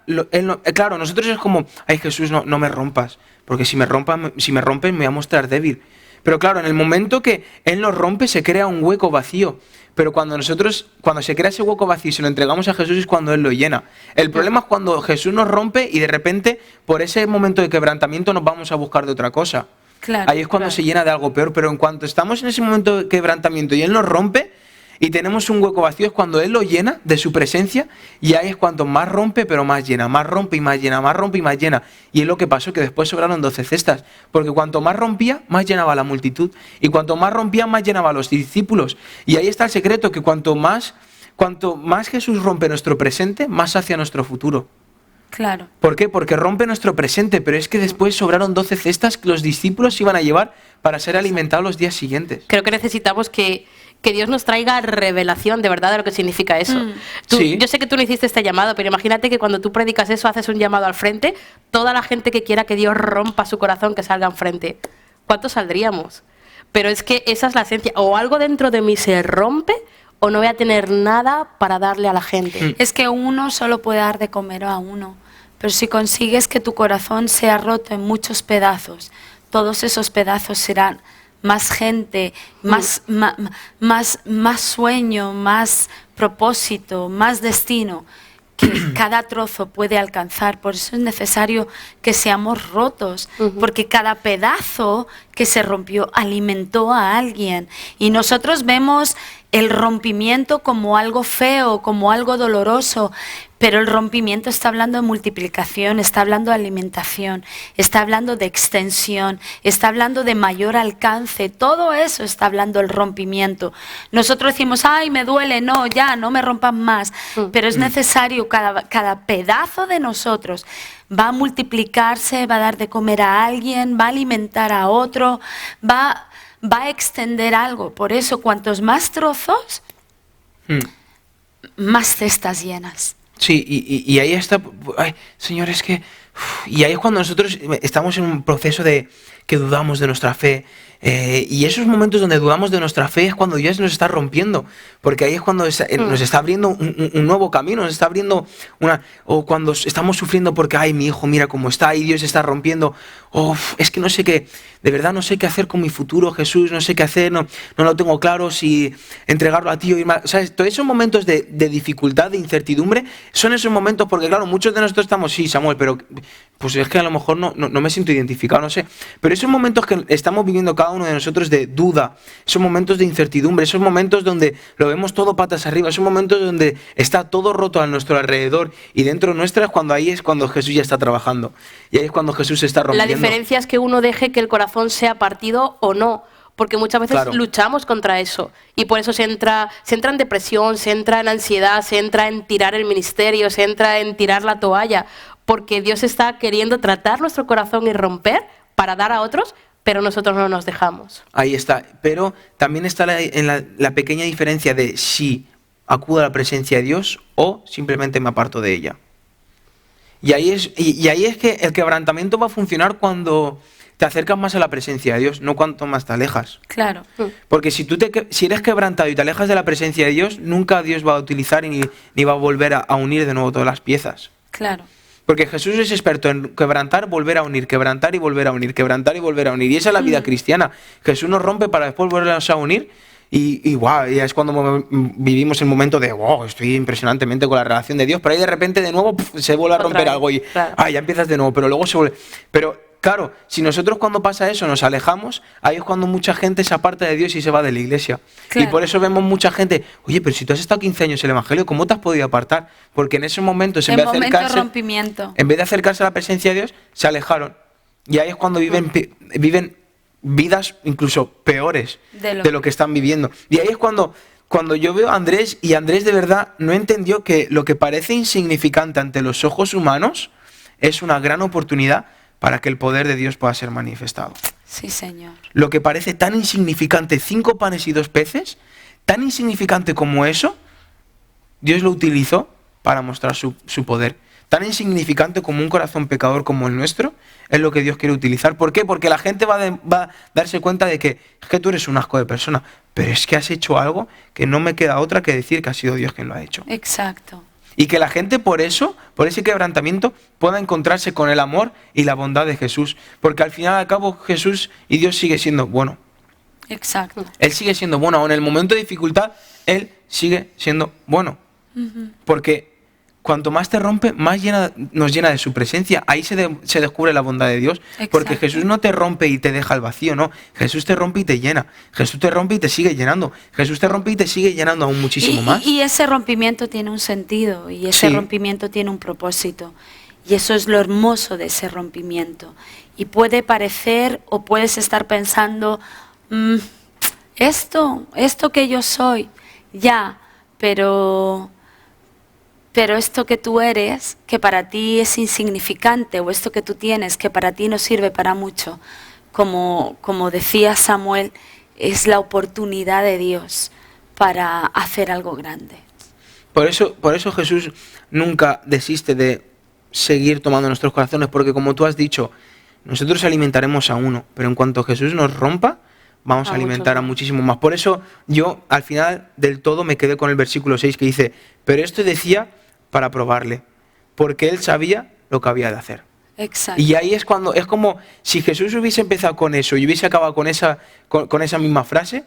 claro, nosotros es como, ay Jesús, no me rompas. Porque si me rompes me voy a mostrar débil. Pero claro, en el momento que Él nos rompe, se crea un hueco vacío. Pero cuando se crea ese hueco vacío y se lo entregamos a Jesús es cuando Él lo llena. El problema es cuando Jesús nos rompe y de repente, por ese momento de quebrantamiento, nos vamos a buscar de otra cosa. Claro, ahí es cuando se llena de algo peor. Pero en cuanto estamos en ese momento de quebrantamiento y Él nos rompe y tenemos un hueco vacío, es cuando Él lo llena de su presencia y ahí es cuanto más rompe, pero más llena, más rompe y más llena, más rompe y más llena. Y es lo que pasó, que después sobraron 12 cestas, porque cuanto más rompía, más llenaba la multitud y cuanto más rompía, más llenaba a los discípulos. Y ahí está el secreto, que cuanto más Jesús rompe nuestro presente, más hacia nuestro futuro. Claro. ¿Por qué? Porque rompe nuestro presente, pero es que después sobraron 12 cestas que los discípulos iban a llevar para ser alimentados los días siguientes. Creo que necesitamos que Dios nos traiga revelación de verdad de lo que significa eso. Yo sé que tú no hiciste este llamado, pero imagínate que cuando tú predicas eso, haces un llamado al frente, toda la gente que quiera que Dios rompa su corazón, que salga enfrente. ¿Cuántos saldríamos? Pero es que esa es la esencia. O algo dentro de mí se rompe, o no voy a tener nada para darle a la gente. Es que uno solo puede dar de comer a uno, pero si consigues que tu corazón sea roto en muchos pedazos, todos esos pedazos serán más gente, más sueño, más propósito, más destino que cada trozo puede alcanzar. Por eso es necesario que seamos rotos, porque cada pedazo que se rompió alimentó a alguien. Y nosotros vemos el rompimiento como algo feo, como algo doloroso, pero el rompimiento está hablando de multiplicación, está hablando de alimentación, está hablando de extensión, está hablando de mayor alcance. Todo eso está hablando el rompimiento. Nosotros decimos, ay, me duele, no, ya, no me rompan más. Pero es necesario, cada pedazo de nosotros va a multiplicarse, va a dar de comer a alguien, va a alimentar a otro, va a extender algo. Por eso, cuantos más trozos, más cestas llenas. Sí, y ahí está, ay, Señor, es que... Y ahí es cuando nosotros estamos en un proceso de que dudamos de nuestra fe. Y esos momentos donde dudamos de nuestra fe es cuando Dios nos está rompiendo. Porque ahí es cuando nos está abriendo un nuevo camino, nos está abriendo o cuando estamos sufriendo porque, ay, mi hijo, mira cómo está, y Dios está rompiendo. Es que no sé qué, de verdad no sé qué hacer con mi futuro, Jesús, no sé qué hacer, no lo tengo claro, si entregarlo a ti o irme a... ¿Sabes? Todos esos momentos de dificultad, de incertidumbre, son esos momentos porque, claro, muchos de nosotros estamos, sí, Samuel, pero pues es que a lo mejor no me siento identificado, no sé. Pero esos momentos que estamos viviendo cada uno de nosotros de duda, esos momentos de incertidumbre, esos momentos donde lo vemos todo patas arriba, esos momentos donde está todo roto a nuestro alrededor y dentro nuestra, ahí es cuando Jesús ya está trabajando. Y ahí es cuando Jesús se está rompiendo. La diferencia es que uno deje que el corazón sea partido o no. Porque muchas veces luchamos contra eso y por eso se entra en depresión, se entra en ansiedad, se entra en tirar el ministerio, se entra en tirar la toalla, porque Dios está queriendo tratar nuestro corazón y romper para dar a otros, pero nosotros no nos dejamos. Ahí está, pero también está la pequeña diferencia de si acudo a la presencia de Dios o simplemente me aparto de ella. Y ahí es que el quebrantamiento va a funcionar cuando te acercas más a la presencia de Dios, no cuanto más te alejas. Claro. Porque si eres quebrantado y te alejas de la presencia de Dios, nunca Dios va a utilizar ni va a volver a unir de nuevo todas las piezas. Claro. Porque Jesús es experto en quebrantar, volver a unir, quebrantar y volver a unir, quebrantar y volver a unir. Y esa es la vida cristiana. Jesús nos rompe para después volvernos a unir. Y ya es cuando vivimos el momento de, wow, estoy impresionantemente con la relación de Dios. Pero ahí de repente de nuevo se vuelve a romper algo y ya empiezas de nuevo, pero luego se vuelve... Pero claro, si nosotros cuando pasa eso nos alejamos, ahí es cuando mucha gente se aparta de Dios y se va de la iglesia. Claro. Y por eso vemos mucha gente, oye, pero si tú has estado 15 años en el Evangelio, ¿cómo te has podido apartar? Porque en esos momentos, en vez de acercarse a la presencia de Dios, se alejaron. Y ahí es cuando viven vidas incluso peores de lo que están viviendo. Y ahí es cuando yo veo a Andrés, y Andrés de verdad no entendió que lo que parece insignificante ante los ojos humanos es una gran oportunidad para que el poder de Dios pueda ser manifestado. Sí, Señor. Lo que parece tan insignificante, 5 panes y 2 peces, tan insignificante como eso, Dios lo utilizó para mostrar su poder. Tan insignificante como un corazón pecador como el nuestro, es lo que Dios quiere utilizar. ¿Por qué? Porque la gente va a darse cuenta de que es que tú eres un asco de persona, pero es que has hecho algo que no me queda otra que decir que ha sido Dios quien lo ha hecho. Exacto. Y que la gente por ese quebrantamiento, pueda encontrarse con el amor y la bondad de Jesús. Porque al final y al cabo Jesús y Dios sigue siendo bueno. Exacto. Él sigue siendo bueno. Aún en el momento de dificultad, Él sigue siendo bueno. Porque cuanto más te rompe, más nos llena de su presencia. Ahí se descubre la bondad de Dios. Exacto. Porque Jesús no te rompe y te deja al vacío, no. Jesús te rompe y te llena. Jesús te rompe y te sigue llenando. Jesús te rompe y te sigue llenando aún muchísimo más. Y ese rompimiento tiene un sentido, y ese rompimiento tiene un propósito. Y eso es lo hermoso de ese rompimiento. Y puede parecer, o puedes estar pensando, esto que yo soy, pero esto que tú eres, que para ti es insignificante, o esto que tú tienes, que para ti no sirve para mucho, como decía Samuel, es la oportunidad de Dios para hacer algo grande. Por eso Jesús nunca desiste de seguir tomando nuestros corazones, porque como tú has dicho, nosotros alimentaremos a uno, pero en cuanto Jesús nos rompa, vamos a alimentar a muchísimo más. Por eso yo al final del todo me quedé con el versículo 6 que dice, pero esto decía para probarle, porque él sabía lo que había de hacer. Exacto. Y ahí es cuando, es como si Jesús hubiese empezado con eso y hubiese acabado con esa misma frase,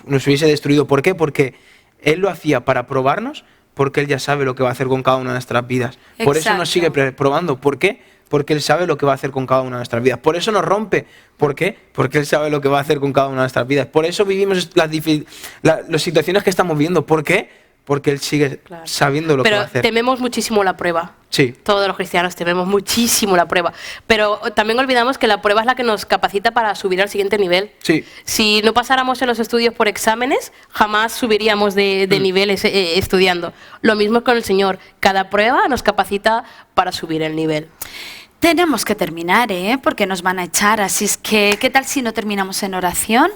nos hubiese destruido. ¿Por qué? Porque Él lo hacía para probarnos, porque Él ya sabe lo que va a hacer con cada una de nuestras vidas. Por eso nos sigue probando. ¿Por qué? Porque Él sabe lo que va a hacer con cada una de nuestras vidas. Por eso nos rompe. ¿Por qué? Porque Él sabe lo que va a hacer con cada una de nuestras vidas. Por eso vivimos las situaciones que estamos viviendo. ¿Por qué? Porque Él sigue sabiendo lo que va a hacer. Pero tememos muchísimo la prueba. Sí. Todos los cristianos tememos muchísimo la prueba. Pero también olvidamos que la prueba es la que nos capacita para subir al siguiente nivel. Sí. Si no pasáramos en los estudios por exámenes, jamás subiríamos de niveles estudiando. Lo mismo con el Señor. Cada prueba nos capacita para subir el nivel. Tenemos que terminar, porque nos van a echar. Así es que, ¿qué tal si no terminamos en oración?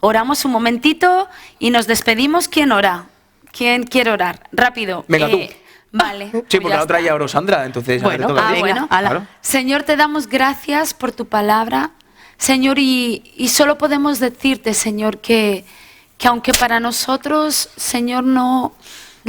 Oramos un momentito y nos despedimos. ¿Quién ora? ¿Quién quiere orar? Rápido. Venga, tú. Vale. Sí, porque la otra ya oró Sandra, entonces... Bueno, bueno. Claro. Señor, te damos gracias por tu palabra. Señor, y solo podemos decirte, Señor, que aunque para nosotros, Señor, no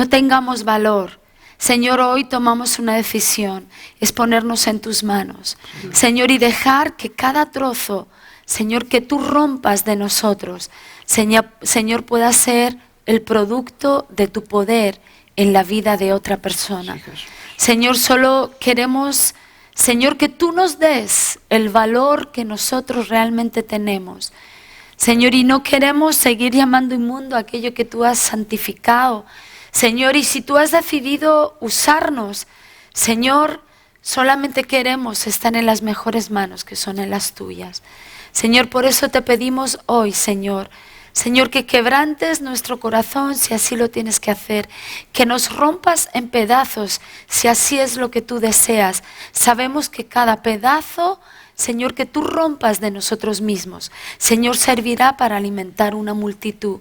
tengamos valor, Señor, hoy tomamos una decisión, es ponernos en tus manos. Señor, y dejar que cada trozo, Señor, que tú rompas de nosotros, Señor, pueda ser el producto de tu poder en la vida de otra persona. Señor, solo queremos, Señor, que tú nos des el valor que nosotros realmente tenemos. Señor, y no queremos seguir llamando inmundo aquello que tú has santificado. Señor, y si tú has decidido usarnos, Señor, solamente queremos estar en las mejores manos, que son en las tuyas. Señor, por eso te pedimos hoy, Señor, que quebrantes nuestro corazón si así lo tienes que hacer, que nos rompas en pedazos si así es lo que tú deseas. Sabemos que cada pedazo, Señor, que tú rompas de nosotros mismos, Señor, servirá para alimentar una multitud.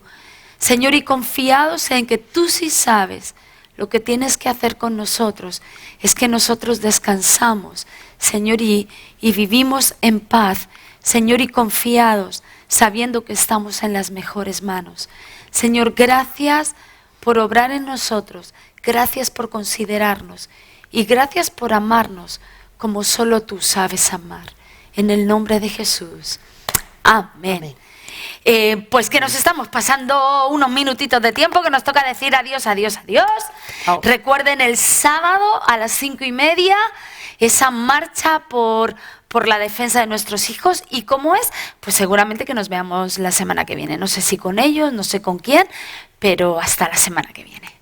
Señor, y confiados en que tú sí sabes lo que tienes que hacer con nosotros, es que nosotros descansamos, Señor, y vivimos en paz, Señor, y confiados, sabiendo que estamos en las mejores manos. Señor, gracias por obrar en nosotros, gracias por considerarnos y gracias por amarnos como solo tú sabes amar. En el nombre de Jesús. Amén. Pues que nos estamos pasando unos minutitos de tiempo, que nos toca decir adiós, adiós, adiós. Oh. Recuerden el sábado a las 5:30 esa marcha por la defensa de nuestros hijos. ¿Y cómo es? Pues seguramente que nos veamos la semana que viene. No sé si con ellos, no sé con quién, pero hasta la semana que viene.